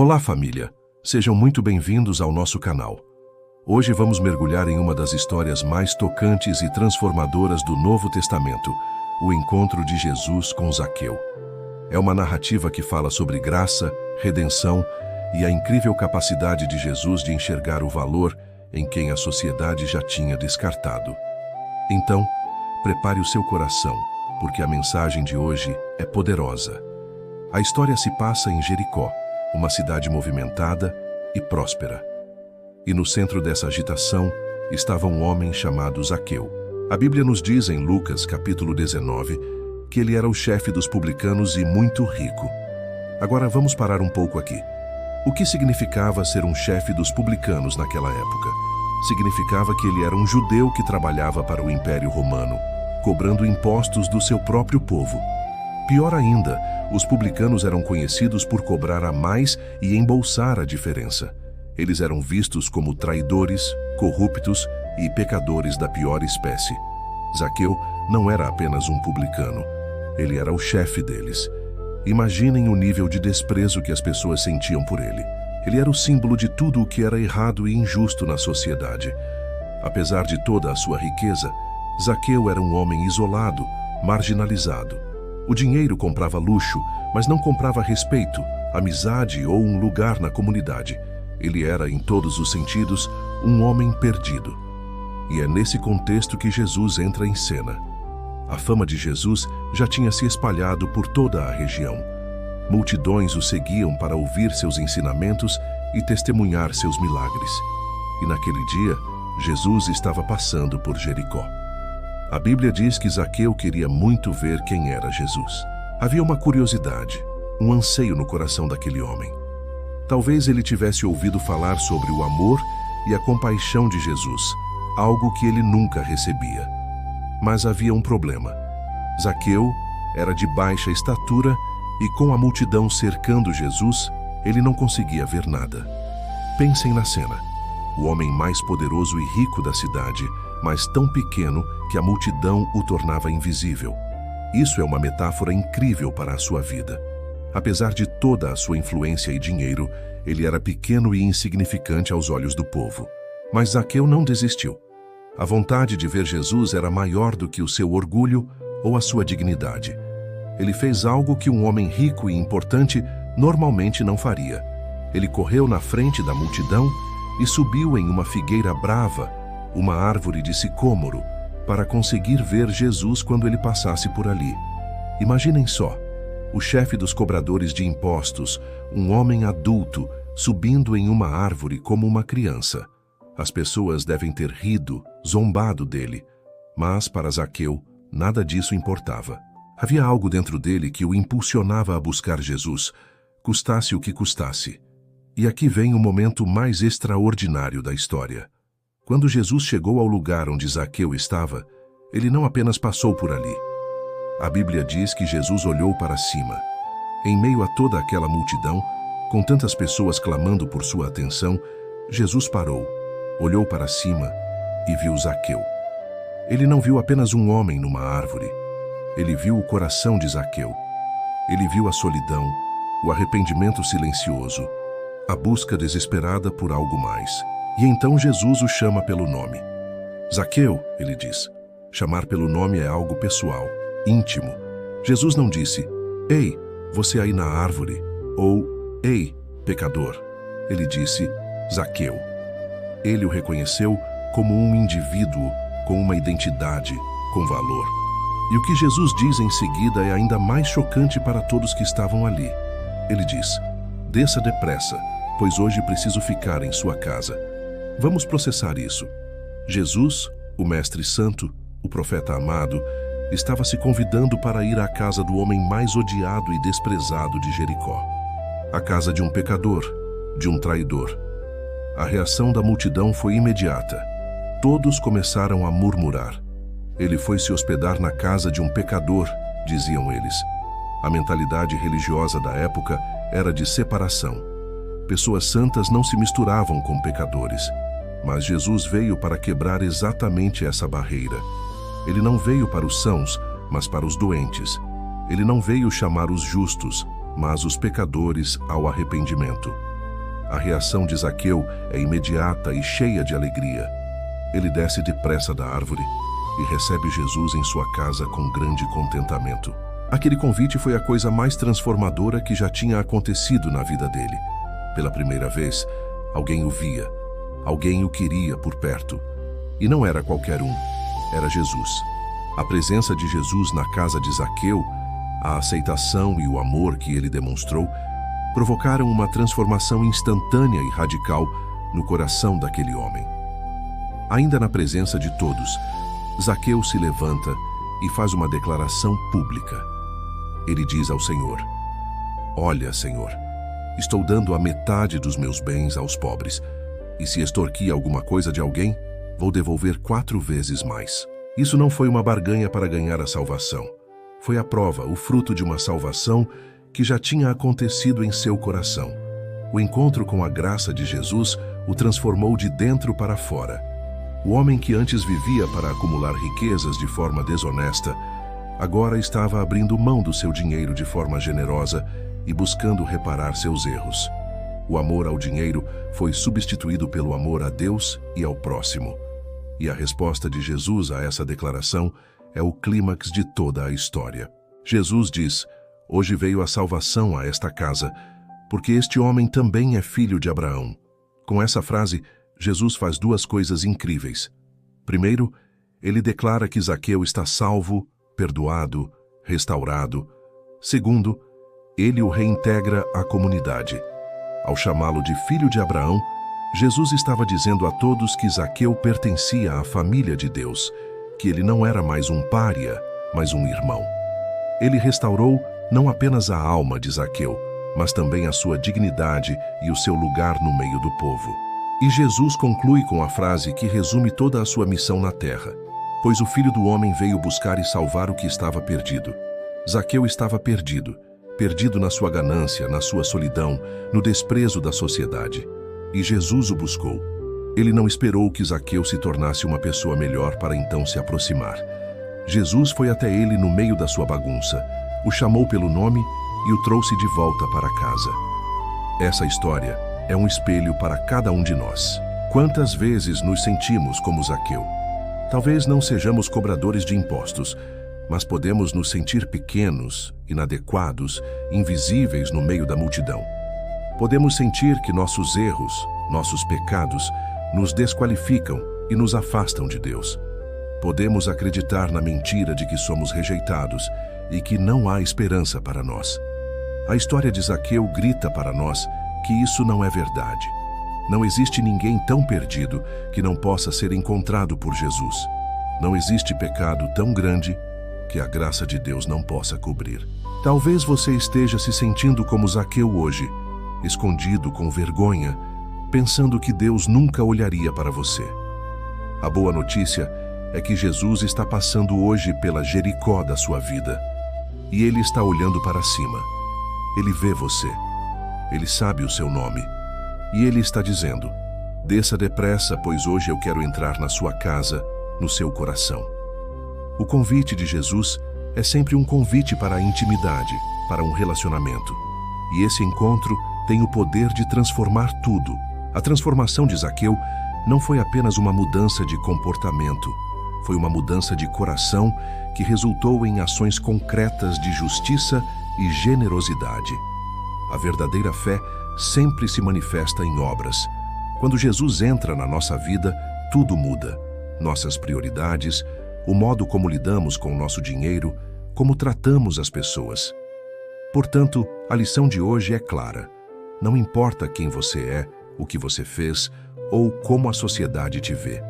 Olá, família! Sejam muito bem-vindos ao nosso canal. Hoje vamos mergulhar em uma das histórias mais tocantes e transformadoras do Novo Testamento, o encontro de Jesus com Zaqueu. É uma narrativa que fala sobre graça, redenção e a incrível capacidade de Jesus de enxergar o valor em quem a sociedade já tinha descartado. Então, prepare o seu coração, porque a mensagem de hoje é poderosa. A história se passa em Jericó, uma cidade movimentada e próspera. E no centro dessa agitação estava um homem chamado Zaqueu. A Bíblia nos diz em Lucas, capítulo 19, que ele era o chefe dos publicanos e muito rico. Agora vamos parar um pouco aqui. O que significava ser um chefe dos publicanos naquela época? Significava que ele era um judeu que trabalhava para o Império Romano, cobrando impostos do seu próprio povo. Pior ainda, os publicanos eram conhecidos por cobrar a mais e embolsar a diferença. Eles eram vistos como traidores, corruptos e pecadores da pior espécie. Zaqueu não era apenas um publicano, ele era o chefe deles. Imaginem o nível de desprezo que as pessoas sentiam por ele. Ele era o símbolo de tudo o que era errado e injusto na sociedade. Apesar de toda a sua riqueza, Zaqueu era um homem isolado, marginalizado. O dinheiro comprava luxo, mas não comprava respeito, amizade ou um lugar na comunidade. Ele era, em todos os sentidos, um homem perdido. E é nesse contexto que Jesus entra em cena. A fama de Jesus já tinha se espalhado por toda a região. Multidões o seguiam para ouvir seus ensinamentos e testemunhar seus milagres. E naquele dia, Jesus estava passando por Jericó. A Bíblia diz que Zaqueu queria muito ver quem era Jesus. Havia uma curiosidade, um anseio no coração daquele homem. Talvez ele tivesse ouvido falar sobre o amor e a compaixão de Jesus, algo que ele nunca recebia. Mas havia um problema. Zaqueu era de baixa estatura e, com a multidão cercando Jesus, ele não conseguia ver nada. Pensem na cena. O homem mais poderoso e rico da cidade, mas tão pequeno que a multidão o tornava invisível. Isso é uma metáfora incrível para a sua vida. Apesar de toda a sua influência e dinheiro, ele era pequeno e insignificante aos olhos do povo. Mas Zaqueu não desistiu. A vontade de ver Jesus era maior do que o seu orgulho ou a sua dignidade. Ele fez algo que um homem rico e importante normalmente não faria. Ele correu na frente da multidão e subiu em uma figueira brava, uma árvore de sicômoro, para conseguir ver Jesus quando ele passasse por ali. Imaginem só, o chefe dos cobradores de impostos, um homem adulto, subindo em uma árvore como uma criança. As pessoas devem ter rido, zombado dele, mas para Zaqueu, nada disso importava. Havia algo dentro dele que o impulsionava a buscar Jesus, custasse o que custasse. E aqui vem o momento mais extraordinário da história. Quando Jesus chegou ao lugar onde Zaqueu estava, ele não apenas passou por ali. A Bíblia diz que Jesus olhou para cima. Em meio a toda aquela multidão, com tantas pessoas clamando por sua atenção, Jesus parou, olhou para cima e viu Zaqueu. Ele não viu apenas um homem numa árvore. Ele viu o coração de Zaqueu. Ele viu a solidão, o arrependimento silencioso, a busca desesperada por algo mais. E então Jesus o chama pelo nome. Zaqueu, ele diz. Chamar pelo nome é algo pessoal, íntimo. Jesus não disse, ei, você aí na árvore, ou ei, pecador. Ele disse, Zaqueu. Ele o reconheceu como um indivíduo com uma identidade, com valor. E o que Jesus diz em seguida é ainda mais chocante para todos que estavam ali. Ele diz, desça depressa, pois hoje preciso ficar em sua casa. Vamos processar isso. Jesus, o Mestre Santo, o profeta amado, estava se convidando para ir à casa do homem mais odiado e desprezado de Jericó. A casa de um pecador, de um traidor. A reação da multidão foi imediata. Todos começaram a murmurar. Ele foi se hospedar na casa de um pecador, diziam eles. A mentalidade religiosa da época era de separação. Pessoas santas não se misturavam com pecadores. Mas Jesus veio para quebrar exatamente essa barreira. Ele não veio para os sãos, mas para os doentes. Ele não veio chamar os justos, mas os pecadores ao arrependimento. A reação de Zaqueu é imediata e cheia de alegria. Ele desce depressa da árvore e recebe Jesus em sua casa com grande contentamento. Aquele convite foi a coisa mais transformadora que já tinha acontecido na vida dele. Pela primeira vez, alguém o via, alguém o queria por perto. E não era qualquer um, era Jesus. A presença de Jesus na casa de Zaqueu, a aceitação e o amor que ele demonstrou, provocaram uma transformação instantânea e radical no coração daquele homem. Ainda na presença de todos, Zaqueu se levanta e faz uma declaração pública. Ele diz ao Senhor: "Olha, Senhor, estou dando a metade dos meus bens aos pobres, e se extorquir alguma coisa de alguém, vou devolver 4 vezes mais." Isso não foi uma barganha para ganhar a salvação. Foi a prova, o fruto de uma salvação que já tinha acontecido em seu coração. O encontro com a graça de Jesus o transformou de dentro para fora. O homem que antes vivia para acumular riquezas de forma desonesta, agora estava abrindo mão do seu dinheiro de forma generosa e buscando reparar seus erros. O amor ao dinheiro foi substituído pelo amor a Deus e ao próximo. E a resposta de Jesus a essa declaração é o clímax de toda a história. Jesus diz: "Hoje veio a salvação a esta casa, porque este homem também é filho de Abraão." Com essa frase, Jesus faz 2 coisas incríveis. Primeiro, ele declara que Zaqueu está salvo, perdoado, restaurado. Segundo, ele o reintegra à comunidade. Ao chamá-lo de filho de Abraão, Jesus estava dizendo a todos que Zaqueu pertencia à família de Deus, que ele não era mais um pária, mas um irmão. Ele restaurou não apenas a alma de Zaqueu, mas também a sua dignidade e o seu lugar no meio do povo. E Jesus conclui com a frase que resume toda a sua missão na terra: "Pois o Filho do Homem veio buscar e salvar o que estava perdido." Zaqueu estava perdido, perdido na sua ganância, na sua solidão, no desprezo da sociedade. E Jesus o buscou. Ele não esperou que Zaqueu se tornasse uma pessoa melhor para então se aproximar. Jesus foi até ele no meio da sua bagunça, o chamou pelo nome e o trouxe de volta para casa. Essa história é um espelho para cada um de nós. Quantas vezes nos sentimos como Zaqueu? Talvez não sejamos cobradores de impostos, mas podemos nos sentir pequenos, inadequados, invisíveis no meio da multidão. Podemos sentir que nossos erros, nossos pecados, nos desqualificam e nos afastam de Deus. Podemos acreditar na mentira de que somos rejeitados e que não há esperança para nós. A história de Zaqueu grita para nós que isso não é verdade. Não existe ninguém tão perdido que não possa ser encontrado por Jesus. Não existe pecado tão grande que a graça de Deus não possa cobrir. Talvez você esteja se sentindo como Zaqueu hoje, escondido com vergonha, pensando que Deus nunca olharia para você. A boa notícia é que Jesus está passando hoje pela Jericó da sua vida. E Ele está olhando para cima. Ele vê você. Ele sabe o seu nome. E Ele está dizendo: "Desça depressa, pois hoje eu quero entrar na sua casa, no seu coração." O convite de Jesus é sempre um convite para a intimidade, para um relacionamento. E esse encontro tem o poder de transformar tudo. A transformação de Zaqueu não foi apenas uma mudança de comportamento, foi uma mudança de coração que resultou em ações concretas de justiça e generosidade. A verdadeira fé sempre se manifesta em obras. Quando Jesus entra na nossa vida, tudo muda. Nossas prioridades, o modo como lidamos com o nosso dinheiro, como tratamos as pessoas. Portanto, a lição de hoje é clara. Não importa quem você é, o que você fez ou como a sociedade te vê.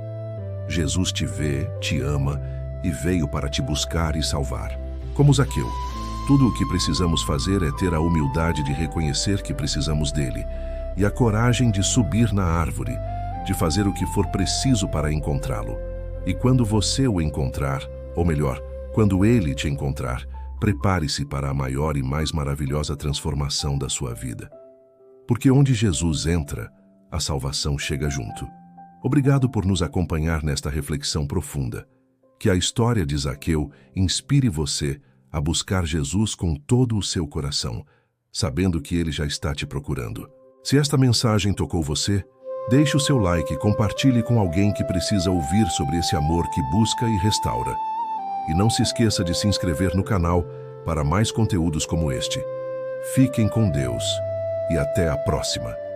Jesus te vê, te ama e veio para te buscar e salvar. Como Zaqueu, tudo o que precisamos fazer é ter a humildade de reconhecer que precisamos dele e a coragem de subir na árvore, de fazer o que for preciso para encontrá-lo. E quando você o encontrar, ou melhor, quando ele te encontrar, prepare-se para a maior e mais maravilhosa transformação da sua vida. Porque onde Jesus entra, a salvação chega junto. Obrigado por nos acompanhar nesta reflexão profunda. Que a história de Zaqueu inspire você a buscar Jesus com todo o seu coração, sabendo que Ele já está te procurando. Se esta mensagem tocou você, deixe o seu like e compartilhe com alguém que precisa ouvir sobre esse amor que busca e restaura. E não se esqueça de se inscrever no canal para mais conteúdos como este. Fiquem com Deus e até a próxima.